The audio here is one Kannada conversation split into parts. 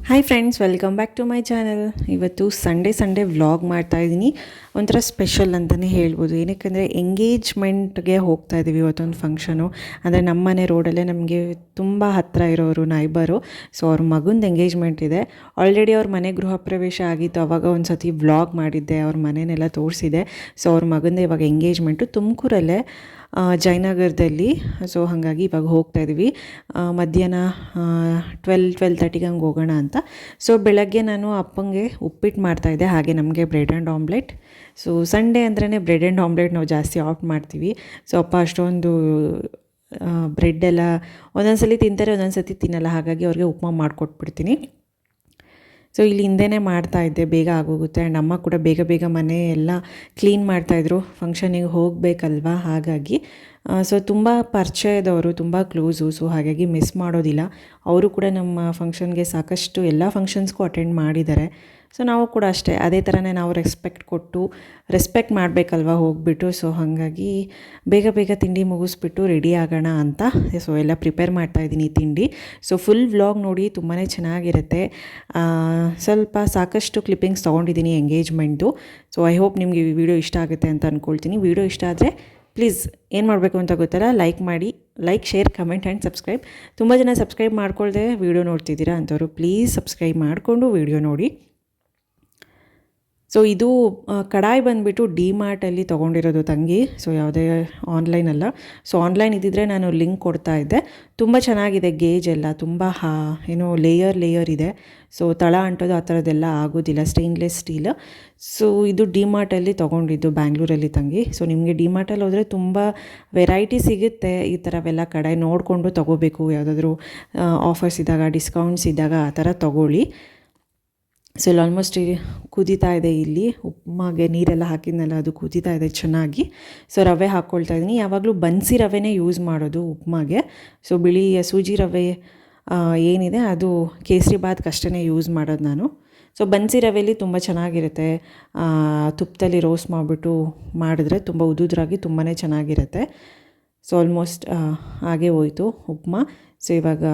Hi friends, welcome back to my channel. ಇವತ್ತು ಸಂಡೇ ವ್ಲಾಗ್ ಮಾಡ್ತಾಯಿದ್ದೀನಿ. ಒಂಥರ ಸ್ಪೆಷಲ್ ಅಂತಲೇ ಹೇಳ್ಬೋದು. ಏನಕ್ಕೆಂದರೆ ಎಂಗೇಜ್ಮೆಂಟ್ಗೆ ಹೋಗ್ತಾ ಇದ್ದೀವಿ. ಇವತ್ತೊಂದು ಫಂಕ್ಷನು ಅಂದರೆ ನಮ್ಮನೆ ರೋಡಲ್ಲೇ ನಮಗೆ ತುಂಬ ಹತ್ತಿರ ಇರೋರು ನೈಬರು. ಸೊ ಅವ್ರ ಮಗಂದು ಎಂಗೇಜ್ಮೆಂಟ್ ಇದೆ. ಆಲ್ರೆಡಿ ಅವ್ರ ಮನೆ ಗೃಹ ಪ್ರವೇಶ ಆಗಿತ್ತು. ಆವಾಗ ಒಂದು ಸತಿ ವ್ಲಾಗ್ ಮಾಡಿದ್ದೆ, ಅವ್ರ ಮನೆಯೆಲ್ಲ ತೋರಿಸಿದೆ. ಸೊ ಅವ್ರ ಮಗಂದು ಇವಾಗ ಎಂಗೇಜ್ಮೆಂಟು ತುಮಕೂರಲ್ಲೇ, ಜಯನಗರದಲ್ಲಿ. ಸೊ ಹಾಗಾಗಿ ಇವಾಗ ಹೋಗ್ತಾ ಇದ್ದೀವಿ. ಮಧ್ಯಾಹ್ನ 12:30 ಹಂಗೆ ಹೋಗೋಣ ಅಂತ. ಸೊ ಬೆಳಗ್ಗೆ ನಾನು ಅಪ್ಪಂಗೆ ಉಪ್ಪಿಟ್ಟು ಮಾಡ್ತಾಯಿದ್ದೆ, ಹಾಗೆ ನಮಗೆ bread and omelette. So Sunday ಅಂದ್ರೇ ಬ್ರೆಡ್ ಆ್ಯಂಡ್ ಆಮ್ಲೆಟ್ ನಾವು ಜಾಸ್ತಿ ಆಪ್ಟ್ ಮಾಡ್ತೀವಿ. ಸೊ ಅಪ್ಪ ಅಷ್ಟೊಂದು ಬ್ರೆಡ್ಡೆಲ್ಲ ಒಂದೊಂದು ಸಲ ತಿಂತಾರೆ, ಒಂದೊಂದು ಸತಿ ತಿನ್ನಲ್ಲ. ಹಾಗಾಗಿ ಅವ್ರಿಗೆ ಉಪ್ಮಾ ಮಾಡಿಕೊಟ್ಬಿಡ್ತೀನಿ. ಸೊ ಇಲ್ಲಿ ಹಿಂದೆನೇ ಮಾಡ್ತಾಯಿದ್ದೆ, ಬೇಗ ಆಗೋಗುತ್ತೆ. ಆ್ಯಂಡ್ ಅಮ್ಮ ಕೂಡ ಬೇಗ ಮನೆ ಎಲ್ಲ ಕ್ಲೀನ್ ಮಾಡ್ತಾಯಿದ್ರು, ಫಂಕ್ಷನಿಗೆ ಹೋಗಬೇಕಲ್ವ. ಹಾಗಾಗಿ ಸೊ ತುಂಬ ಪರಿಚಯದವರು, ತುಂಬ ಕ್ಲೋಸು. ಸೊ ಹಾಗಾಗಿ ಮಿಸ್ ಮಾಡೋದಿಲ್ಲ. ಅವರು ಕೂಡ ನಮ್ಮ ಫಂಕ್ಷನ್ಗೆ ಸಾಕಷ್ಟು ಎಲ್ಲ ಫಂಕ್ಷನ್ಸ್ಗೂ ಅಟೆಂಡ್ ಮಾಡಿದ್ದಾರೆ. ಸೊ ನಾವು ಕೂಡ ಅಷ್ಟೇ, ಅದೇ ಥರನೇ ನಾವು ರೆಸ್ಪೆಕ್ಟ್ ಮಾಡಬೇಕಲ್ವ ಹೋಗಿಬಿಟ್ಟು. ಸೊ ಹಾಗಾಗಿ ಬೇಗ ತಿಂಡಿ ಮುಗಿಸ್ಬಿಟ್ಟು ರೆಡಿ ಆಗೋಣ ಅಂತ. ಸೊ ಎಲ್ಲ ಪ್ರಿಪೇರ್ ಮಾಡ್ತಾಯಿದ್ದೀನಿ ತಿಂಡಿ. ಸೊ ಫುಲ್ ವ್ಲಾಗ್ ನೋಡಿ, ತುಂಬಾ ಚೆನ್ನಾಗಿರುತ್ತೆ. ಸ್ವಲ್ಪ ಸಾಕಷ್ಟು ಕ್ಲಿಪ್ಪಿಂಗ್ಸ್ ತೊಗೊಂಡಿದ್ದೀನಿ ಎಂಗೇಜ್ಮೆಂಟು. ಸೊ ಐ ಹೋಪ್ ನಿಮಗೆ ಈ ವಿಡಿಯೋ ಇಷ್ಟ ಆಗುತ್ತೆ ಅಂತ ಅಂದ್ಕೊಳ್ತೀನಿ. ವಿಡಿಯೋ ಇಷ್ಟ ಆದರೆ ಪ್ಲೀಸ್ ಏನು ಮಾಡಬೇಕು ಅಂತ ಗೊತ್ತಲ್ಲ, ಲೈಕ್ ಮಾಡಿ. Like, share, comment and subscribe. ತುಂಬ ಜನ ಸಬ್ಸ್ಕ್ರೈಬ್ ಮಾಡ್ಕೊಳ್ದೆ ವಿಡಿಯೋ ನೋಡ್ತಿದ್ದೀರಾ ಅಂಥವ್ರು ಪ್ಲೀಸ್ ಸಬ್ಸ್ಕ್ರೈಬ್ ಮಾಡಿಕೊಂಡು ವಿಡಿಯೋ ನೋಡಿ. ಸೊ ಇದು ಕಡಾಯಿ ಬಂದುಬಿಟ್ಟು ಡಿ-ಮಾರ್ಟಲ್ಲಿ ತೊಗೊಂಡಿರೋದು ತಂಗಿ. ಸೊ ಯಾವುದೇ ಆನ್ಲೈನ್ ಅಲ್ಲ. ಸೊ ಆನ್ಲೈನ್ ಇದ್ದಿದ್ದರೆ ನಾನು ಲಿಂಕ್ ಕೊಡ್ತಾ ಇದ್ದೆ. ತುಂಬ ಚೆನ್ನಾಗಿದೆ, ಗೇಜ್ ಎಲ್ಲ ತುಂಬ ಏನೋ ಲೇಯರ್ ಇದೆ. ಸೊ ತಳ ಅಂಟೋದು ಆ ಥರದ್ದೆಲ್ಲ ಆಗೋದಿಲ್ಲ, ಸ್ಟೇನ್ಲೆಸ್ ಸ್ಟೀಲ್. ಸೊ ಇದು ಡಿ-ಮಾರ್ಟಲ್ಲಿ ತೊಗೊಂಡಿದ್ದು, ಬ್ಯಾಂಗ್ಳೂರಲ್ಲಿ ತಂಗಿ. ಸೊ ನಿಮಗೆ ಡಿ-ಮಾರ್ಟಲ್ಲಿ ಹೋದರೆ ತುಂಬ ವೆರೈಟಿ ಸಿಗುತ್ತೆ. ಈ ಥರವೆಲ್ಲ ಕಡಾಯಿ ನೋಡಿಕೊಂಡು ತೊಗೋಬೇಕು. ಯಾವುದಾದ್ರೂ ಆಫರ್ಸ್ ಇದ್ದಾಗ, ಡಿಸ್ಕೌಂಟ್ಸ್ ಇದ್ದಾಗ ಆ ಥರ ತೊಗೊಳ್ಳಿ. ಸೊ ಇಲ್ಲಿ ಆಲ್ಮೋಸ್ಟ್ ಕುದೀತಾ ಇದೆ. ಇಲ್ಲಿ ಉಪ್ಮಾಗೆ ನೀರೆಲ್ಲ ಹಾಕಿದ್ನಲ್ಲ, ಅದು ಕುದೀತಾ ಇದೆ ಚೆನ್ನಾಗಿ. ಸೊ ರವೆ ಹಾಕ್ಕೊಳ್ತಾ ಇದ್ದೀನಿ. ಯಾವಾಗಲೂ ಬನ್ಸಿ ರವೆನೇ ಯೂಸ್ ಮಾಡೋದು ಉಪ್ಮಾಗೆ. ಸೊ ಬಿಳಿ ಸೂಜಿ ರವೆ ಏನಿದೆ ಅದು ಕೇಸರಿ ಬಾತ್ಗೆ ಅಷ್ಟೇ ಯೂಸ್ ಮಾಡೋದು ನಾನು. ಸೊ ಬನ್ಸಿ ರವೆಯಲ್ಲಿ ತುಂಬ ಚೆನ್ನಾಗಿರುತ್ತೆ. ತುಪ್ಪದಲ್ಲಿ ರೋಸ್ಟ್ ಮಾಡಿಬಿಟ್ಟು ಮಾಡಿದ್ರೆ ತುಂಬ ಉದುದ್ರಾಗಿ ತುಂಬಾ ಚೆನ್ನಾಗಿರುತ್ತೆ. ಸೊ ಆಲ್ಮೋಸ್ಟ್ ಹಾಗೆ ಹೋಯಿತು ಉಪ್ಮಾ. ಸೊ ಇವಾಗ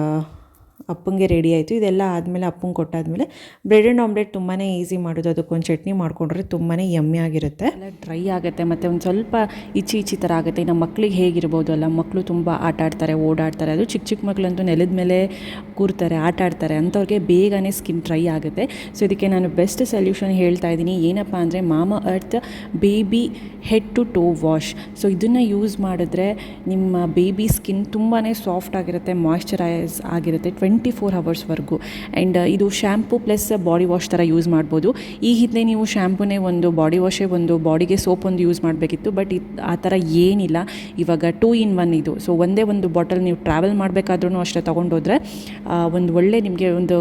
ಅಪ್ಪಂಗೆ ರೆಡಿ ಆಯಿತು. ಇದೆಲ್ಲ ಆದಮೇಲೆ ಅಪ್ಪಂಗೆ ಕೊಟ್ಟಾದಮೇಲೆ ಬ್ರೆಡ್ ಆ್ಯಂಡ್ ಆಮ್ಲೆಟ್ ತುಂಬಾ ಈಸಿ ಮಾಡೋದು. ಅದಕ್ಕೊಂದು ಚಟ್ನಿ ಮಾಡಿಕೊಂಡ್ರೆ ತುಂಬಾ ಯಮ್ಮಿ ಆಗಿರುತ್ತೆ. ಎಲ್ಲ ಡ್ರೈ ಆಗುತ್ತೆ ಮತ್ತು ಒಂದು ಸ್ವಲ್ಪ ಇಚಿ ಥರ ಆಗುತ್ತೆ. ನಮ್ಮ ಮಕ್ಳಿಗೆ ಹೇಗಿರ್ಬೋದು ಅಲ್ಲ, ಮಕ್ಕಳು ತುಂಬ ಆಟ ಆಡ್ತಾರೆ, ಓಡಾಡ್ತಾರೆ. ಅದು ಚಿಕ್ಕ ಮಕ್ಕಳಂತೂ ನೆಲದ ಮೇಲೆ ಕೂರ್ತಾರೆ, ಆಟ ಆಡ್ತಾರೆ. ಅಂಥವ್ರಿಗೆ ಬೇಗನೆ ಸ್ಕಿನ್ ಡ್ರೈ ಆಗುತ್ತೆ. ಸೊ ಇದಕ್ಕೆ ನಾನು ಬೆಸ್ಟ್ ಸೊಲ್ಯೂಷನ್ ಹೇಳ್ತಾ ಇದ್ದೀನಿ. ಏನಪ್ಪ ಅಂದರೆ Mamaearth baby head to toe wash. So ಇದನ್ನು ಯೂಸ್ ಮಾಡಿದ್ರೆ ನಿಮ್ಮ ಬೇಬಿ ಸ್ಕಿನ್ ತುಂಬಾ ಸಾಫ್ಟ್ ಆಗಿರುತ್ತೆ, ಮಾಯ್ಶ್ಚರೈಸ್ ಆಗಿರುತ್ತೆ 24 ಅವರ್ಸ್ವರೆಗೂ. ಆ್ಯಂಡ್ ಇದು ಶ್ಯಾಂಪು ಪ್ಲಸ್ ಬಾಡಿ ವಾಶ್ ಥರ ಯೂಸ್ ಮಾಡ್ಬೋದು. ಈ ಹಿಂದೆ ನೀವು ಶ್ಯಾಂಪೂನೇ ಒಂದು, ಬಾಡಿ ವಾಶೇ ಒಂದು, ಬಾಡಿಗೆ ಸೋಪ್ ಒಂದು ಯೂಸ್ ಮಾಡಬೇಕಿತ್ತು. ಬಟ್ ಆ ಥರ ಏನಿಲ್ಲ. ಇವಾಗ 2 in 1 ಇದು. ಸೊ ಒಂದೇ ಒಂದು ಬಾಟಲ್ ನೀವು ಟ್ರಾವೆಲ್ ಮಾಡಬೇಕಾದ್ರೂ ಅಷ್ಟೇ ತೊಗೊಂಡೋದ್ರೆ ಒಂದು ಒಳ್ಳೆ ನಿಮಗೆ ಒಂದು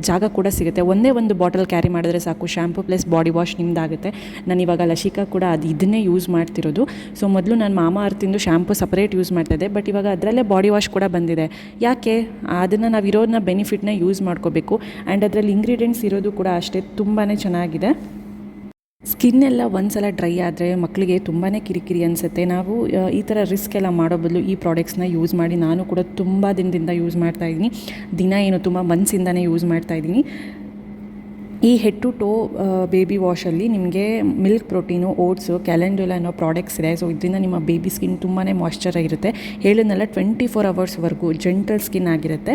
ಜಾಗ ಕೂಡ ಸಿಗುತ್ತೆ. ಒಂದೇ ಒಂದು ಬಾಟಲ್ ಕ್ಯಾರಿ ಮಾಡಿದ್ರೆ ಸಾಕು, ಶ್ಯಾಂಪು ಪ್ಲಸ್ ಬಾಡಿ ವಾಶ್ ನಿಮ್ಮದಾಗುತ್ತೆ. ನಾನು ಇವಾಗ ಲಶಿಕಾ ಕೂಡ ಇದನ್ನೇ ಯೂಸ್ ಮಾಡ್ತಿರೋದು. ಸೊ ಮೊದಲು ನಾನು ಮಾಮಾ ಅರ್ತಿಂದು ಶ್ಯಾಂಪು ಸಪ್ರೇಟ್ ಯೂಸ್ ಮಾಡ್ತಾಯಿದ್ದೆ. ಬಟ್ ಇವಾಗ ಅದರಲ್ಲೇ ಬಾಡಿ ವಾಶ್ ಕೂಡ ಬಂದಿದೆ. ಯಾಕೆ ಅದನ್ನು ನಾವು ಇರೋದನ್ನ ಬೆನಿಫಿಟ್ನ ಯೂಸ್ ಮಾಡ್ಕೋಬೇಕು. ಆ್ಯಂಡ್ ಅದರಲ್ಲಿ ಇಂಗ್ರೀಡಿಯೆಂಟ್ಸ್ ಇರೋದು ಕೂಡ ಅಷ್ಟೇ ತುಂಬಾ ಚೆನ್ನಾಗಿದೆ. ಸ್ಕಿನ್ನೆಲ್ಲ ಒಂದ್ಸಲ ಡ್ರೈ ಆದರೆ ಮಕ್ಕಳಿಗೆ ತುಂಬಾ ಕಿರಿಕಿರಿ ಅನಿಸುತ್ತೆ. ನಾವು ಈ ಥರ ರಿಸ್ಕ್ ಎಲ್ಲ ಮಾಡೋ ಬದಲು ಈ ಪ್ರಾಡಕ್ಟ್ಸ್ನ ಯೂಸ್ ಮಾಡಿ, ನಾನು ಕೂಡ ತುಂಬ ದಿನದಿಂದ ಯೂಸ್ ಮಾಡ್ತಾಯಿದ್ದೀನಿ. ತುಂಬ ಮನಸ್ಸಿಂದನೇ ಯೂಸ್ ಮಾಡ್ತಾಯಿದ್ದೀನಿ. ಈ ಹೆಡ್ ಟು ಟೋ ಬೇಬಿ ವಾಶಲ್ಲಿ ನಿಮಗೆ ಮಿಲ್ಕ್ ಪ್ರೋಟೀನು, ಓಟ್ಸು, ಕ್ಯಾಲೆಂಡ್ಯುಲಾ ಅನ್ನೋ ಪ್ರಾಡಕ್ಟ್ಸ್ ಇದೆ. ಸೊ ಇದರಿಂದ ನಿಮ್ಮ ಬೇಬಿ ಸ್ಕಿನ್ ತುಂಬಾ ಮಾಯ್ಶ್ಚರ್ ಆಗಿರುತ್ತೆ. ಹೇಳಿದ್ನಲ್ಲ 24 ಅವರ್ಸ್ವರೆಗೂ ಜೆಂಟಲ್ ಸ್ಕಿನ್ ಆಗಿರುತ್ತೆ.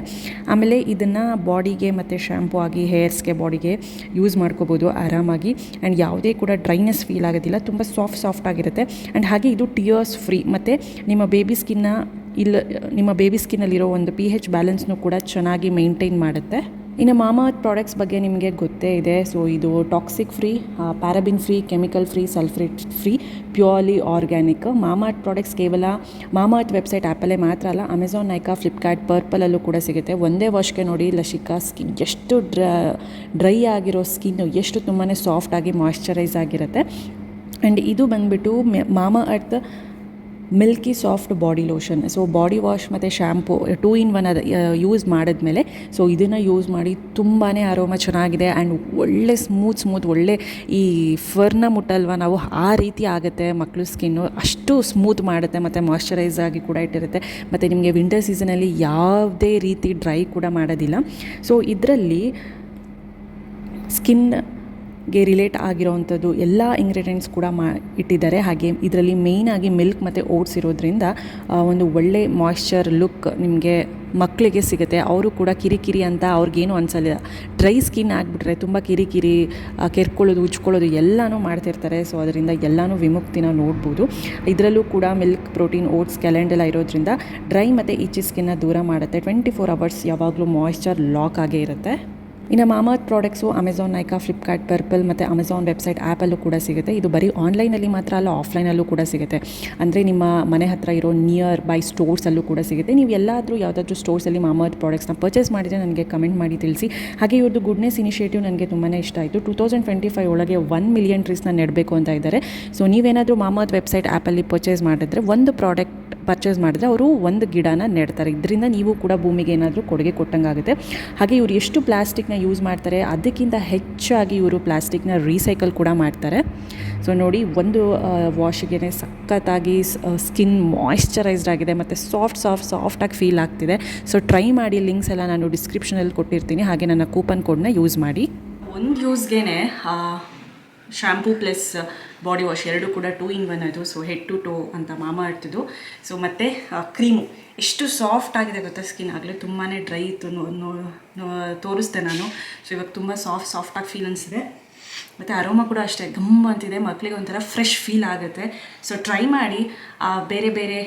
ಆಮೇಲೆ ಇದನ್ನು ಬಾಡಿಗೆ ಮತ್ತು ಶ್ಯಾಂಪು ಆಗಿ ಹೇರ್ಸ್ಗೆ, ಬಾಡಿಗೆ ಯೂಸ್ ಮಾಡ್ಕೋಬೋದು ಆರಾಮಾಗಿ. ಆ್ಯಂಡ್ ಯಾವುದೇ ಕೂಡ ಡ್ರೈನೆಸ್ ಫೀಲ್ ಆಗೋದಿಲ್ಲ, ತುಂಬ ಸಾಫ್ಟ್ ಆಗಿರುತ್ತೆ. ಆ್ಯಂಡ್ ಹಾಗೆ ಇದು ಟಿಯರ್ಸ್ ಫ್ರೀ. ಮತ್ತು ನಿಮ್ಮ ಬೇಬಿ ಸ್ಕಿನ್ನಲ್ಲಿರೋ ಒಂದು pH ಬ್ಯಾಲೆನ್ಸ್ನೂ ಕೂಡ ಚೆನ್ನಾಗಿ ಮೇಂಟೈನ್ ಮಾಡುತ್ತೆ. ಇನ್ನು ಮಾಮಾ ಅರ್ತ್ ಪ್ರಾಡಕ್ಟ್ಸ್ ಬಗ್ಗೆ ನಿಮಗೆ ಗೊತ್ತೇ ಇದೆ. ಸೊ ಇದು toxic free, paraben free, chemical free, sulphate free, purely organic. ಮಾಮಾ ಅರ್ತ್ ಪ್ರಾಡಕ್ಟ್ಸ್ ಕೇವಲ ಮಾಮಾ ಅರ್ತ್ ವೆಬ್ಸೈಟ್ ಆ್ಯಪಲ್ಲೇ ಮಾತ್ರ ಅಲ್ಲ, ಅಮೆಝಾನ್, ನೈಕಾ, ಫ್ಲಿಪ್ಕಾರ್ಟ್, ಪರ್ಪಲಲ್ಲೂ ಕೂಡ ಸಿಗುತ್ತೆ. ಒಂದೇ ವಾಶ್ಗೆ ನೋಡಿ ಲಶಿಕಾ ಸ್ಕಿನ್ ಎಷ್ಟು ಡ್ರೈ ಆಗಿರೋ ಸ್ಕಿನ್ನು ಎಷ್ಟು ತುಂಬಾ ಸಾಫ್ಟಾಗಿ ಮಾಯ್ಶ್ಚರೈಸ್ ಆಗಿರುತ್ತೆ. ಆ್ಯಂಡ್ ಇದು ಬಂದುಬಿಟ್ಟು ಮಾಮಾ earth Milky soft body lotion. So body wash ಮತ್ತು ಶ್ಯಾಂಪು 2 in 1 ಅದು ಯೂಸ್ ಮಾಡಿದ್ಮೇಲೆ ಸೊ ಇದನ್ನು ಯೂಸ್ ಮಾಡಿ ತುಂಬಾ ಅರೋಮ ಚೆನ್ನಾಗಿದೆ. ಆ್ಯಂಡ್ ಒಳ್ಳೆ ಸ್ಮೂತ್ ಒಳ್ಳೆ ಈ ಫರ್ನ ಮುಟ್ಟಲ್ವ ನಾವು, ಆ ರೀತಿ ಆಗುತ್ತೆ ಮಕ್ಕಳು ಸ್ಕಿನ್ನು. ಅಷ್ಟು ಸ್ಮೂತ್ ಮಾಡುತ್ತೆ ಮತ್ತು ಮಾಯ್ಶ್ಚರೈಸ್ ಆಗಿ ಕೂಡ ಇಟ್ಟಿರುತ್ತೆ. ಮತ್ತು ನಿಮಗೆ ವಿಂಟರ್ ಸೀಸನಲ್ಲಿ ಯಾವುದೇ ರೀತಿ ಡ್ರೈ ಕೂಡ ಮಾಡೋದಿಲ್ಲ. ಸೊ ಇದರಲ್ಲಿ ಸ್ಕಿನ್ಗೆ ರಿಲೇಟ್ ಆಗಿರೋವಂಥದ್ದು ಎಲ್ಲ ಇಂಗ್ರೀಡಿಯೆಂಟ್ಸ್ ಕೂಡ ಇಟ್ಟಿದ್ದಾರೆ. ಹಾಗೆ ಇದರಲ್ಲಿ ಮೇಯ್ನಾಗಿ ಮಿಲ್ಕ್ ಮತ್ತು ಓಟ್ಸ್ ಇರೋದ್ರಿಂದ ಒಂದು ಒಳ್ಳೆ ಮಾಯ್ಶ್ಚರ್ ಲುಕ್ ನಿಮಗೆ ಮಕ್ಕಳಿಗೆ ಸಿಗುತ್ತೆ. ಅವರು ಕೂಡ ಕಿರಿಕಿರಿ ಅಂತ ಅವ್ರಿಗೇನು ಅನಿಸಲ್ಲ. ಡ್ರೈ ಸ್ಕಿನ್ ಆಗಿಬಿಟ್ರೆ ತುಂಬ ಕಿರಿಕಿರಿ, ಕೆರ್ಕೊಳ್ಳೋದು, ಉಜ್ಕೊಳ್ಳೋದು ಎಲ್ಲನೂ ಮಾಡ್ತಿರ್ತಾರೆ. ಸೊ ಅದರಿಂದ ಎಲ್ಲನೂ ವಿಮುಕ್ತಿನ ನೋಡ್ಬೋದು. ಇದರಲ್ಲೂ ಕೂಡ ಮಿಲ್ಕ್, ಪ್ರೋಟೀನ್, ಓಟ್ಸ್, ಕ್ಯಾಲೆಂಡೆಲ್ಲ ಇರೋದ್ರಿಂದ ಡ್ರೈ ಮತ್ತು ಇಚ್ಚಿ ಸ್ಕಿನ್ನ ದೂರ ಮಾಡುತ್ತೆ. 24 ಅವರ್ಸ್ ಯಾವಾಗಲೂ ಮಾಯ್ಶ್ಚರ್ ಲಾಕ್ ಆಗೇ ಇರುತ್ತೆ. ಇನ್ನು Mamaearth products Amazon, Nykaa, Flipkart, purple ಮತ್ತು ಅಮೆಝಾನ್ ವೆಬ್ಸೈಟ್ ಆ್ಯಪಲ್ಲೂ ಕೂಡ ಸಿಗುತ್ತೆ. ಇದು ಬರೀ ಆನ್ಲೈನಲ್ಲಿ ಮಾತ್ರ ಅಲ್ಲ, ಆಫ್ಲೈನಲ್ಲೂ ಕೂಡ ಸಿಗುತ್ತೆ. ಅಂದರೆ ನಿಮ್ಮ ಮನೆ ಹತ್ತಿರ ಇರೋ ನಿಯರ್ ಬೈ ಸ್ಟೋರ್ಸಲ್ಲೂ ಕೂಡ ಸಿಗುತ್ತೆ. ನೀವು ಎಲ್ಲಾದರೂ ಯಾವುದಾದ್ರೂ ಸ್ಟೋರ್ಸಲ್ಲಿ ಮಾಮಾಅರ್ತ್ ಪ್ರಾಡಕ್ಟ್ಸ್ನ ಪರ್ಚೇಸ್ ಮಾಡಿದರೆ ನನಗೆ ಕಮೆಂಟ್ ಮಾಡಿ ತಿಳಿಸಿ. ಹಾಗೆ ಇವ್ರದ್ದು ಗುಡ್ನೆಸ್ ಇನಿಷಿಯೇಟಿವ್ ನನಗೆ ತುಂಬಾ ಇಷ್ಟ ಆಯಿತು. 2025 ಒಳಗೆ 1 ಮಿಲಿಯನ್ ಟ್ರೀಸ್ನ ನೆಡಬೇಕು ಅಂತ ಇದ್ದಾರೆ. ಸೊ ನೀವೇನಾದರೂ ಮಾಮಾಅರ್ತ್ ವೆಬ್ಸೈಟ್ ಆ್ಯಪಲ್ಲಿ ಪರ್ಚೇಸ್ ಮಾಡಿದ್ರೆ, ಒಂದು ಪ್ರಾಡಕ್ಟ್ ಪರ್ಚೇಸ್ ಮಾಡಿದ್ರೆ ಅವರು ಒಂದು ಗಿಡನ ನೆಡ್ತಾರೆ. ಇದರಿಂದ ನೀವು ಕೂಡ ಭೂಮಿಗೆ ಏನಾದರೂ ಕೊಡುಗೆ ಕೊಟ್ಟಂಗಾಗುತ್ತೆ. ಹಾಗೆ ಇವರು ಎಷ್ಟು ಪ್ಲಾಸ್ಟಿಕ್ನ ಯೂಸ್ ಮಾಡ್ತಾರೆ, ಅದಕ್ಕಿಂತ ಹೆಚ್ಚಾಗಿ ಇವರು ಪ್ಲಾಸ್ಟಿಕ್ನ ರೀಸೈಕಲ್ ಕೂಡ ಮಾಡ್ತಾರೆ. ಸೊ ನೋಡಿ, ಒಂದು ವಾಶಿಗೆ ಸಖತ್ತಾಗಿ ಸ್ಕಿನ್ ಮಾಯ್ಶ್ಚರೈಸ್ಡ್ ಆಗಿದೆ ಮತ್ತು ಸಾಫ್ಟಾಗಿ ಫೀಲ್ ಆಗ್ತಿದೆ. ಸೊ ಟ್ರೈ ಮಾಡಿ. ಲಿಂಕ್ಸ್ ಎಲ್ಲ ನಾನು ಡಿಸ್ಕ್ರಿಪ್ಷನಲ್ಲಿ ಕೊಟ್ಟಿರ್ತೀನಿ. ಹಾಗೆ ನನ್ನ ಕೂಪನ್ ಕೋಡ್ನ ಯೂಸ್ ಮಾಡಿ. ಒಂದು ಯೂಸ್ಗೆ ಶ್ಯಾಂಪೂ ಪ್ಲಸ್ ಬಾಡಿ ವಾಶ್ ಎರಡು ಕೂಡ 2 in 1 ಅದು. ಸೊ ಹೆಡ್ ಟು ಟೋ ಅಂತ ಮಾಮಾಅರ್ತ್ದು. ಸೊ ಮತ್ತು ಕ್ರೀಮು ಎಷ್ಟು ಸಾಫ್ಟ್ ಆಗಿದೆ ಗೊತ್ತಾ ಸ್ಕಿನ್. ಆಗಲೇ ತುಂಬಾ ಡ್ರೈ ಇತ್ತು, ತೋರಿಸ್ದೆ ನಾನು. ಸೊ ಇವಾಗ ತುಂಬ ಸಾಫ್ಟಾಗಿ ಫೀಲ್ ಅನಿಸಿದೆ. ಮತ್ತು ಅರೋಮಾ ಕೂಡ ಅಷ್ಟೇ ಗಮ್ ಅಂತಿದೆ. ಮಕ್ಕಳಿಗೆ ಒಂಥರ ಫ್ರೆಶ್ ಫೀಲ್ ಆಗುತ್ತೆ. ಸೊ ಟ್ರೈ ಮಾಡಿ. ಬೇರೆ ಬೇರೆ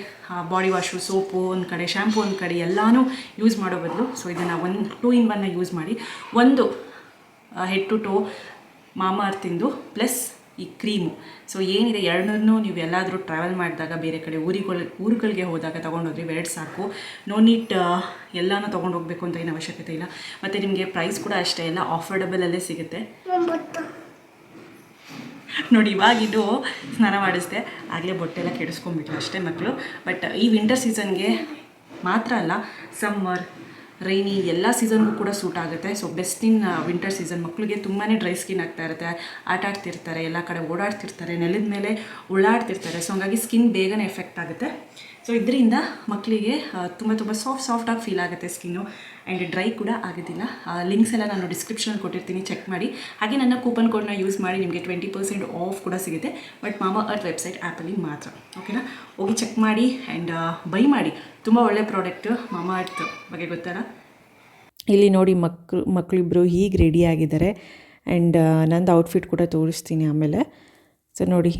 ಬಾಡಿ ವಾಶು, ಸೋಪು ಒಂದು ಕಡೆ, ಶ್ಯಾಂಪು ಒಂದು ಕಡೆ ಎಲ್ಲನೂ ಯೂಸ್ ಮಾಡೋ ಬದಲು ಸೊ ಇದನ್ನು 2 in 1 ಯೂಸ್ ಮಾಡಿ. ಒಂದು ಹೆಡ್ ಟು ಟೋ ಮಾಮಾಅರ್ತಿಂದು ಪ್ಲಸ್ ಈ ಕ್ರೀಮು. ಸೊ ಏನಿದೆ ಎರಡನ್ನೂ ನೀವು ಎಲ್ಲಾದರೂ ಟ್ರಾವೆಲ್ ಮಾಡಿದಾಗ, ಬೇರೆ ಕಡೆ ಊರುಗಳಿಗೆ ಹೋದಾಗ ತೊಗೊಂಡೋದ್ರಿ, ಎರಡು ಸಾಕು. ನೋ ನೀಟ್ ಎಲ್ಲನೂ ತೊಗೊಂಡು ಹೋಗಬೇಕು ಅಂತ ಏನು ಅವಶ್ಯಕತೆ ಇಲ್ಲ. ಮತ್ತು ನಿಮಗೆ ಪ್ರೈಸ್ ಕೂಡ ಅಷ್ಟೇ ಎಲ್ಲ ಆಫರ್ಡಬಲಲ್ಲೇ ಸಿಗುತ್ತೆ. ನೋಡಿ, ಇವಾಗಿದ್ದು ಸ್ನಾನ ಮಾಡಿಸ್ದೆ, ಆಗಲೇ ಬೊಟ್ಟೆಲ್ಲ ಕೆಡಿಸ್ಕೊಂಡ್ಬಿಟ್ರು ಅಷ್ಟೇ ಮಕ್ಕಳು. ಬಟ್ ಈ ವಿಂಟರ್ ಸೀಸನ್ಗೆ ಮಾತ್ರ ಅಲ್ಲ, ಸಮ್ಮರ್, ರೈನಿ ಎಲ್ಲ ಸೀಸನ್ಗೂ ಕೂಡ ಸೂಟ್ ಆಗುತ್ತೆ. So best in winter season. ಮಕ್ಕಳಿಗೆ ತುಂಬಾ ಡ್ರೈ ಸ್ಕಿನ್ ಆಗ್ತಾ ಇರುತ್ತೆ, ಆಟ ಆಡ್ತಿರ್ತಾರೆ, ಎಲ್ಲ ಕಡೆ ಓಡಾಡ್ತಿರ್ತಾರೆ, ನೆಲದ ಮೇಲೆ ಉಳ್ಳಾಡ್ತಿರ್ತಾರೆ. ಸೊ ಹಂಗಾಗಿ ಸ್ಕಿನ್ ಬೇಗನೆ ಎಫೆಕ್ಟ್ ಆಗುತ್ತೆ. ಸೊ ಇದರಿಂದ ಮಕ್ಕಳಿಗೆ ತುಂಬ ಸಾಫ್ಟಾಗಿ ಫೀಲ್ ಆಗುತ್ತೆ ಸ್ಕಿನ್ನು. ಆ್ಯಂಡ್ ಡ್ರೈ ಕೂಡ ಆಗೋದಿಲ್ಲ. ಲಿಂಕ್ಸ್ ಎಲ್ಲ ನಾನು ಡಿಸ್ಕ್ರಿಪ್ಷನಲ್ಲಿ ಕೊಟ್ಟಿರ್ತೀನಿ, ಚೆಕ್ ಮಾಡಿ. ಹಾಗೆ ನನ್ನ ಕೂಪನ್ ಕೋಡ್ನ ಯೂಸ್ ಮಾಡಿ ನಿಮಗೆ 20% ಆಫ್ ಕೂಡ ಸಿಗುತ್ತೆ. ಬಟ್ ಮಾಮಾಅರ್ತ್ ವೆಬ್ಸೈಟ್ ಆ್ಯಪಲ್ಲಿ ಮಾತ್ರ. ಓಕೆನಾ? ಹೋಗಿ ಚೆಕ್ ಮಾಡಿ ಆ್ಯಂಡ್ ಬೈ ಮಾಡಿ. ತುಂಬ ಒಳ್ಳೆ ಪ್ರಾಡಕ್ಟ್ ಮಾಮಾಅರ್ತ್ ಬಗ್ಗೆ ಗೊತ್ತಲ್ಲ. ಇಲ್ಲಿ ನೋಡಿ, ಮಕ್ಕಳಿಬ್ಬರು ಹೀಗೆ ರೆಡಿಯಾಗಿದ್ದಾರೆ. ಆ್ಯಂಡ್ ನಂದು ಔಟ್ಫಿಟ್ ಕೂಡ ತೋರಿಸ್ತೀನಿ ಆಮೇಲೆ. ಸೊ ನೋಡಿ,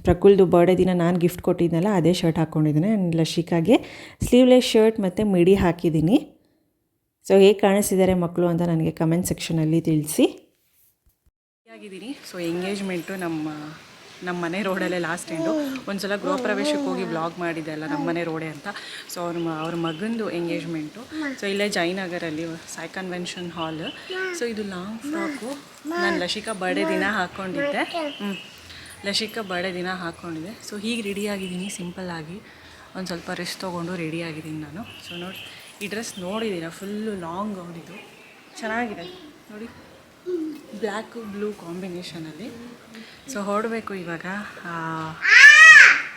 ಪ್ರಕುಲ್ದು ಬರ್ಡೇ ದಿನ ನಾನು ಗಿಫ್ಟ್ ಕೊಟ್ಟಿದ್ನಲ್ಲ, ಅದೇ ಶರ್ಟ್ ಹಾಕ್ಕೊಂಡಿದ್ದೀನಿ. ಆ್ಯಂಡ್ ಲಶಿಕಾಗೆ ಸ್ಲೀವ್ಲೆಸ್ ಶರ್ಟ್ ಮತ್ತು ಮಿಡಿ ಹಾಕಿದ್ದೀನಿ. ಸೊ ಹೇಗೆ ಕಾಣಿಸ್ತಿದ್ದಾರೆ ಮಕ್ಕಳು ಅಂತ ನನಗೆ ಕಮೆಂಟ್ ಸೆಕ್ಷನಲ್ಲಿ ತಿಳಿಸಿ. ಆಗಿದ್ದೀನಿ. ಸೊ ಎಂಗೇಜ್ಮೆಂಟು ನಮ್ಮ ಮನೆ ರೋಡಲ್ಲೇ ಲಾಸ್ಟ್ ಎಂಡು. ಒಂದು ಸಲ ಗೃಹ ಪ್ರವೇಶಕ್ಕೆ ಹೋಗಿ ವ್ಲಾಗ್ ಮಾಡಿದೆ ಅಲ್ಲ, ನಮ್ಮ ಮನೆ ರೋಡೆ ಅಂತ. ಸೊ ಅವ್ರ ಮಗಂದು ಎಂಗೇಜ್ಮೆಂಟು. ಸೊ ಇಲ್ಲೇ ಜಯನಗರಲ್ಲಿ ಸಾಯಿ ಕನ್ವೆನ್ಷನ್ ಹಾಲ್. ಸೊ ಇದು ಲಾಂಗ್ ಫ್ರಾಕು ನಾನು ಲಶಿಕಾ ಬರ್ಡೇ ದಿನ ಹಾಕ್ಕೊಂಡಿದ್ದೆ. ಲಶಿಕಾ ಬರ್ಡೇ ದಿನ ಹಾಕ್ಕೊಂಡಿದ್ದೆ. ಸೊ ಹೀಗೆ ರೆಡಿಯಾಗಿದ್ದೀನಿ, ಸಿಂಪಲ್ಲಾಗಿ ಒಂದು ಸ್ವಲ್ಪ ರೆಸ್ಟ್ ತೊಗೊಂಡು ರೆಡಿಯಾಗಿದ್ದೀನಿ ನಾನು. ಸೊ ನೋಡಿ, ಈ ಡ್ರೆಸ್ ನೋಡಿದ್ದೀರ, ಫುಲ್ಲು ಲಾಂಗ್ ಗೌನಿದು, ಚೆನ್ನಾಗಿದೆ ನೋಡಿ, ಬ್ಲ್ಯಾಕು ಬ್ಲೂ ಕಾಂಬಿನೇಷನಲ್ಲಿ. ಸೊ ಹೊರಡಬೇಕು ಇವಾಗ.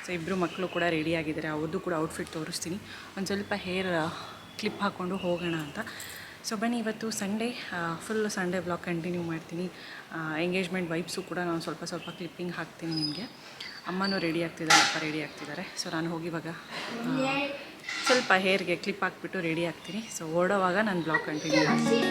ಸೊ ಇಬ್ಬರು ಮಕ್ಕಳು ಕೂಡ ರೆಡಿಯಾಗಿದ್ದಾರೆ. ಅವ್ರದ್ದು ಕೂಡ ಔಟ್ಫಿಟ್ ತೋರಿಸ್ತೀನಿ. ಒಂದು ಸ್ವಲ್ಪ ಹೇರ್ ಕ್ಲಿಪ್ ಹಾಕ್ಕೊಂಡು ಹೋಗೋಣ ಅಂತ. ಸೊ ಬನ್ನಿ, ಇವತ್ತು Sunday, full Sunday vlog continue ಮಾಡ್ತೀನಿ. ಎಂಗೇಜ್ಮೆಂಟ್ ವೈಬ್ಸು ಕೂಡ ನಾನು ಸ್ವಲ್ಪ ಕ್ಲಿಪ್ಪಿಂಗ್ ಹಾಕ್ತೀನಿ ನಿಮಗೆ. ಅಮ್ಮನೂ ರೆಡಿ ಆಗ್ತಿದ್ದಾರೆ, ಅಪ್ಪ ರೆಡಿ ಆಗ್ತಿದ್ದಾರೆ. ಸೊ ನಾನು ಹೋಗಿ ಇವಾಗ ಸ್ವಲ್ಪ ಹೇರ್ಗೆ ಕ್ಲಿಪ್ ಹಾಕ್ಬಿಟ್ಟು ರೆಡಿ ಆಗ್ತೀನಿ. ಸೊ ಹೊರಡೋವಾಗ ನಾನು ವ್ಲಾಗ್ ಕಂಟಿನ್ಯೂ ಮಾಡ್ತೀನಿ.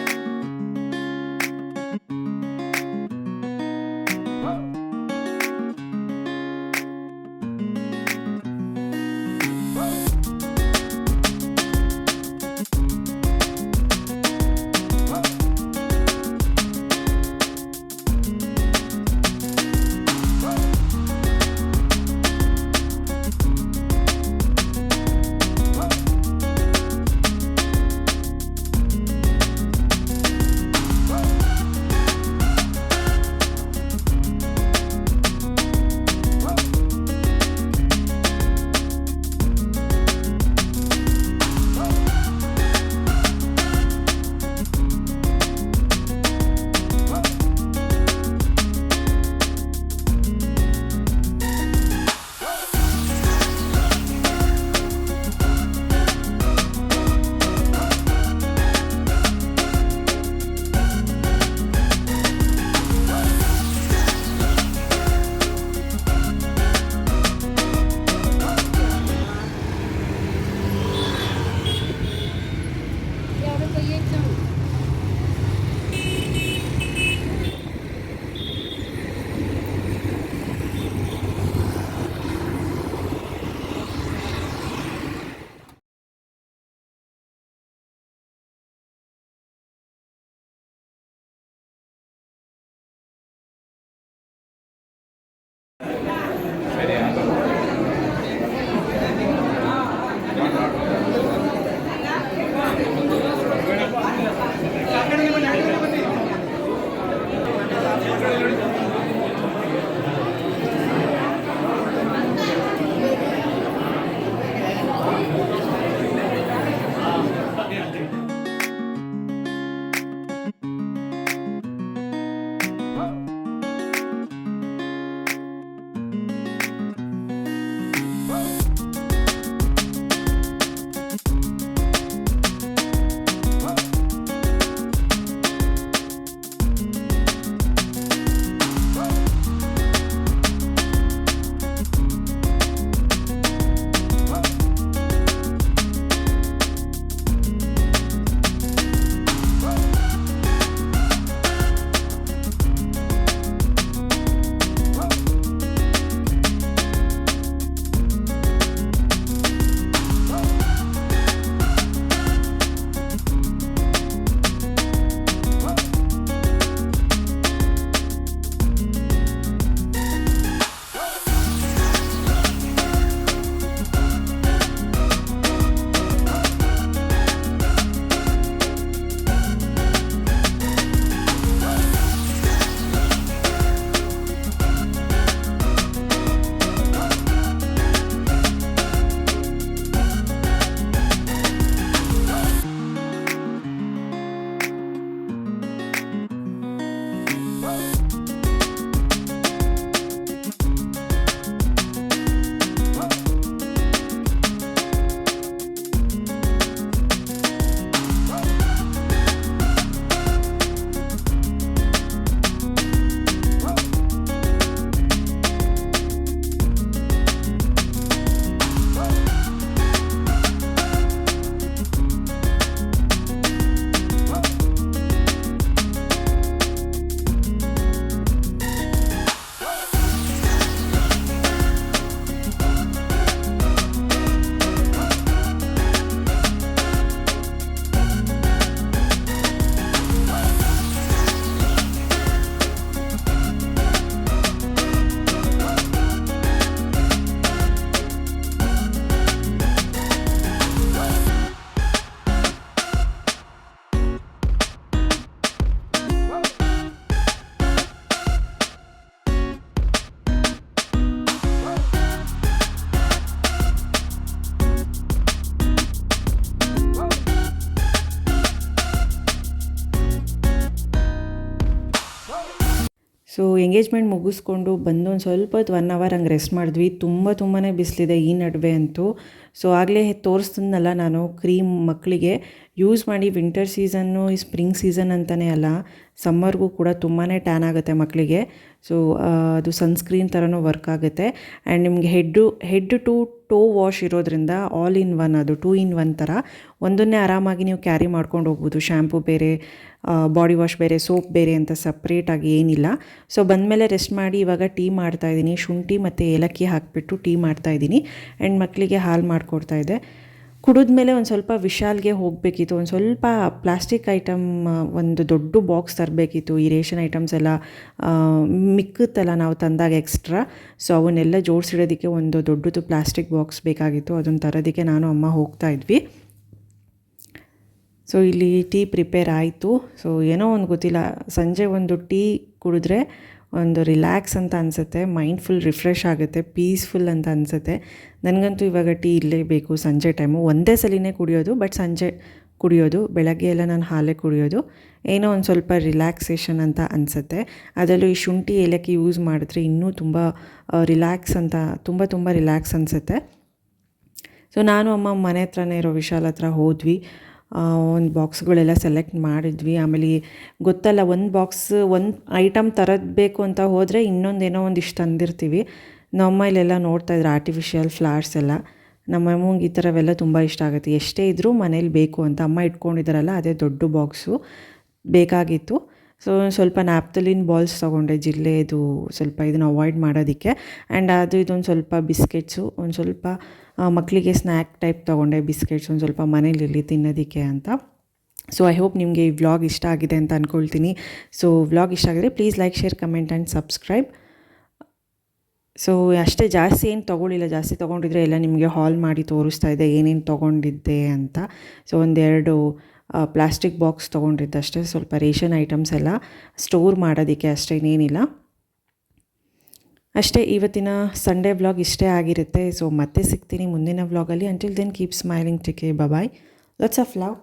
ಸೊ ಎಂಗೇಜ್ಮೆಂಟ್ ಮುಗಿಸ್ಕೊಂಡು ಬಂದು ಒಂದು ಸ್ವಲ್ಪ ಹೊತ್ತು 1 ಅವರ್ ಹಂಗೆ ರೆಸ್ಟ್ ಮಾಡಿದ್ವಿ. ತುಂಬಾ ಬಿಸಿಲಿದೆ ಈ ನಡುವೆ ಅಂತೂ. ಸೊ ಆಗಲೇ ತೋರಿಸ್ತಿದ್ನಲ್ಲ ನಾನು ಕ್ರೀಮ್ ಮಕ್ಕಳಿಗೆ ಯೂಸ್ ಮಾಡಿ. ವಿಂಟರ್ ಸೀಸನ್ನು ಈ ಸ್ಪ್ರಿಂಗ್ ಸೀಸನ್ ಅಂತಲೇ ಅಲ್ಲ, ಸಮ್ಮರ್ಗೂ ಕೂಡ ತುಂಬಾ ಟ್ಯಾನ್ ಆಗುತ್ತೆ ಮಕ್ಕಳಿಗೆ. ಸೊ ಅದು ಸನ್ಸ್ಕ್ರೀನ್ ಥರನೂ ವರ್ಕ್ ಆಗುತ್ತೆ. ಆ್ಯಂಡ್ ನಿಮಗೆ ಹೆಡ್ ಟು ಟೋ ವಾಶ್ ಇರೋದ್ರಿಂದ ಆಲ್ ಇನ್ ಒನ್, ಅದು 2 in 1 ಥರ ಒಂದನ್ನೇ ಆರಾಮಾಗಿ ನೀವು ಕ್ಯಾರಿ ಮಾಡ್ಕೊಂಡು ಹೋಗ್ಬೋದು. ಶ್ಯಾಂಪು ಬೇರೆ, ಬಾಡಿ ವಾಶ್ ಬೇರೆ, ಸೋಪ್ ಬೇರೆ ಅಂತ ಸಪ್ರೇಟಾಗಿ ಏನಿಲ್ಲ. ಸೊ ಬಂದಮೇಲೆ ರೆಸ್ಟ್ ಮಾಡಿ ಇವಾಗ ಟೀ ಮಾಡ್ತಾಯಿದ್ದೀನಿ. ಶುಂಠಿ ಮತ್ತು ಏಲಕ್ಕಿ ಹಾಕಿಬಿಟ್ಟು ಟೀ ಮಾಡ್ತಾಯಿದ್ದೀನಿ. ಆ್ಯಂಡ್ ಮಕ್ಕಳಿಗೆ ಹಾಲು ಮಾಡಿಕೊಡ್ತಾಯಿದ್ದೆ. ಕುಡಿದ್ಮೇಲೆ ಒಂದು ಸ್ವಲ್ಪ ವಿಶಾಲ್ಗೆ ಹೋಗಬೇಕಿತ್ತು. ಒಂದು ಸ್ವಲ್ಪ ಪ್ಲಾಸ್ಟಿಕ್ ಐಟಮ್, ಒಂದು ದೊಡ್ಡ ಬಾಕ್ಸ್ ತರಬೇಕಿತ್ತು. ಈ ರೇಷನ್ ಐಟಮ್ಸ್ ಎಲ್ಲ ಮಿಕ್ಕುತ್ತಲ್ಲ ನಾವು ತಂದಾಗ ಎಕ್ಸ್ಟ್ರಾ. ಸೊ ಅವನ್ನೆಲ್ಲ ಜೋಡಿಸಿಡೋದಕ್ಕೆ ಒಂದು ದೊಡ್ಡದು ಪ್ಲಾಸ್ಟಿಕ್ ಬಾಕ್ಸ್ ಬೇಕಾಗಿತ್ತು. ಅದನ್ನು ತರೋದಕ್ಕೆ ನಾನು ಅಮ್ಮ ಹೋಗ್ತಾ ಇದ್ವಿ. ಸೊ ಇಲ್ಲಿ ಟೀ ಪ್ರಿಪೇರ್ ಆಯಿತು. ಸೊ ಏನೋ ಒಂದು ಗೊತ್ತಿಲ್ಲ, ಸಂಜೆ ಒಂದು ಟೀ ಕುಡಿದ್ರೆ ಒಂದು ರಿಲ್ಯಾಕ್ಸ್ ಅಂತ ಅನಿಸುತ್ತೆ, ಮೈಂಡ್ ಫುಲ್ ರಿಫ್ರೆಶ್ ಆಗುತ್ತೆ, ಪೀಸ್ಫುಲ್ ಅಂತ ಅನಿಸುತ್ತೆ. ನನಗಂತೂ ಇವಾಗ ಟೀ ಇಲ್ಲೇ ಬೇಕು ಸಂಜೆ ಟೈಮು. ಒಂದೇ ಸಲಿನೇ ಕುಡಿಯೋದು, ಬಟ್ ಸಂಜೆ ಕುಡಿಯೋದು. ಬೆಳಗ್ಗೆ ಎಲ್ಲ ನಾನು ಹಾಲೇ ಕುಡಿಯೋದು. ಏನೋ ಒಂದು ಸ್ವಲ್ಪ ರಿಲ್ಯಾಕ್ಸೇಷನ್ ಅಂತ ಅನಿಸುತ್ತೆ. ಅದರಲ್ಲೂ ಈ ಶುಂಠಿ ಏಲಕ್ಕಿ ಯೂಸ್ ಮಾಡಿದ್ರೆ ಇನ್ನೂ ತುಂಬ ರಿಲ್ಯಾಕ್ಸ್ ಅಂತ, ತುಂಬ ರಿಲ್ಯಾಕ್ಸ್ ಅನಿಸುತ್ತೆ. ಸೊ ನಾನು ಅಮ್ಮ ಮನೆ ಹತ್ರನೇ ಇರೋ ವಿಶಾಲ್ ಹತ್ರ ಹೋದ್ವಿ. ಒಂದು ಬಾಕ್ಸ್ಗಳೆಲ್ಲ ಸೆಲೆಕ್ಟ್ ಮಾಡಿದ್ವಿ. ಆಮೇಲೆ ಗೊತ್ತಲ್ಲ, ಒಂದು ಐಟಮ್ ತರಬೇಕು ಅಂತ ಹೋದರೆ ಇನ್ನೊಂದೇನೋ ಒಂದಿಷ್ಟು ತಂದಿರ್ತೀವಿ. ನಮ್ಮ ಇಲ್ಲೆಲ್ಲ ನೋಡ್ತಾಯಿದ್ರೆ ಆರ್ಟಿಫಿಷಿಯಲ್ ಫ್ಲವರ್ಸ್ ಎಲ್ಲ. ನಮ್ಮ ಅಮ್ಮಂಗೆ ಈ ಥರವೆಲ್ಲ ತುಂಬ ಇಷ್ಟ ಆಗುತ್ತೆ. ಎಷ್ಟೇ ಇದ್ದರೂ ಮನೇಲಿ ಬೇಕು ಅಂತ ಅಮ್ಮ ಇಟ್ಕೊಂಡಿದ್ದಾರಲ್ಲ, ಅದೇ ದೊಡ್ಡ ಬಾಕ್ಸು ಬೇಕಾಗಿತ್ತು. ಸೊ ಸ್ವಲ್ಪ ನ್ಯಾಪ್ತಲಿನ್ ಬಾಲ್ಸ್ ತೊಗೊಂಡೆ, ಜಿಲ್ಲೆದು ಸ್ವಲ್ಪ ಇದನ್ನು ಅವಾಯ್ಡ್ ಮಾಡೋದಕ್ಕೆ. ಆ್ಯಂಡ್ ಅದು ಇದೊಂದು ಸ್ವಲ್ಪ ಬಿಸ್ಕೆಟ್ಸು, ಒಂದು ಸ್ವಲ್ಪ ಮಕ್ಕಳಿಗೆ ಸ್ನ್ಯಾಕ್ ಟೈಪ್ ತೊಗೊಂಡೆ, ಬಿಸ್ಕೆಟ್ಸ್ ಒಂದು ಸ್ವಲ್ಪ ಮನೇಲಿರಲಿ ತಿನ್ನೋದಕ್ಕೆ ಅಂತ. ಸೊ ಐ ಹೋಪ್ ನಿಮಗೆ ಈ ವ್ಲಾಗ್ ಇಷ್ಟ ಆಗಿದೆ ಅಂತ ಅಂದ್ಕೊಳ್ತೀನಿ. ಸೊ ವ್ಲಾಗ್ ಇಷ್ಟ ಆಗಿದ್ರೆ please like, share, comment and subscribe. So ಅಷ್ಟೇ, ಜಾಸ್ತಿ ಏನು ತೊಗೊಳ್ಳಿಲ್ಲ. ಜಾಸ್ತಿ ತೊಗೊಂಡಿದ್ರೆ ಎಲ್ಲ ನಿಮಗೆ ಹಾಲ್ ಮಾಡಿ ತೋರಿಸ್ತಾ ಇದೆ ಏನೇನು ತೊಗೊಂಡಿದ್ದೆ ಅಂತ. ಸೊ ಒಂದೆರಡು ಪ್ಲಾಸ್ಟಿಕ್ ಬಾಕ್ಸ್ ತೊಗೊಂಡಿದ್ದೆ ಅಷ್ಟೇ, ಸ್ವಲ್ಪ ರೇಷನ್ ಐಟಮ್ಸ್ ಎಲ್ಲ ಸ್ಟೋರ್ ಮಾಡೋದಕ್ಕೆ, ಅಷ್ಟೇ, ಇನ್ನೇನಿಲ್ಲ. ಅಷ್ಟೇ, ಇವತ್ತಿನ ಸಂಡೇ ವ್ಲಾಗ್ ಇಷ್ಟೇ ಆಗಿರುತ್ತೆ. ಸೊ ಮತ್ತೆ ಸಿಗ್ತೀನಿ ಮುಂದಿನ ವ್ಲಾಗಲ್ಲಿ. Until then keep smiling, take care, bye, lots of love.